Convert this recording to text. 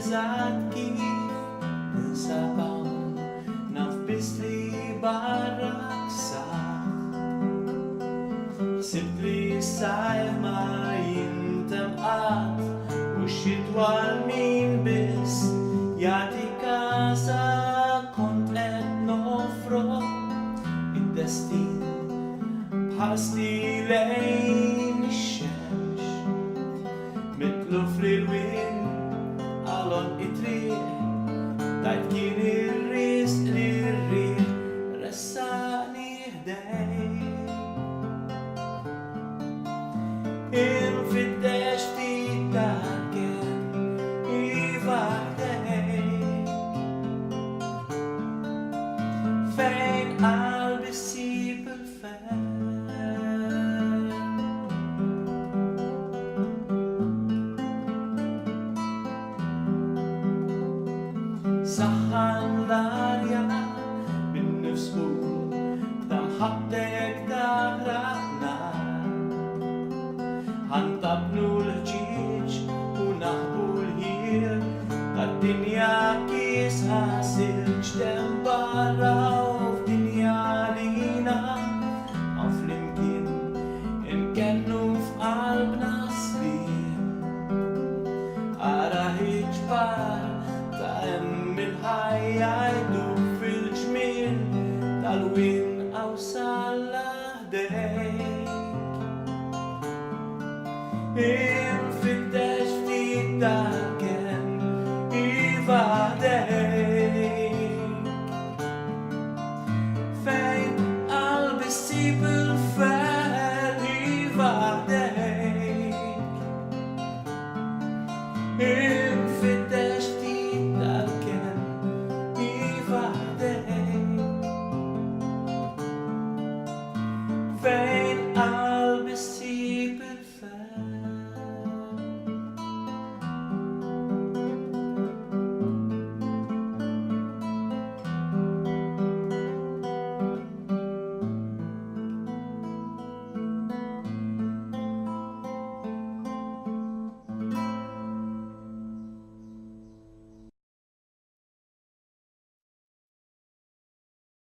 eżatt kif ninsabaw naf biss li barrak saħ. Sibt li s-sajf ma jintem qatt u x-xitwa l-min biss jagħti kasa kont qed nofrok id-destin bħasli lejn ix-xemx mitluf lil-wien għalon it-triq tajt kien ir-risq li r-riħ ressaqni ħdejk. Infittex ftit darken iva ħdejk fejn qalbi ssib il-fejn. Saħħan l-arja bin-nifs u tamħabtek taħraqna ħantabnu l-ħġieġ u naħbu l-ħir tad-dinja kisħa silġ barra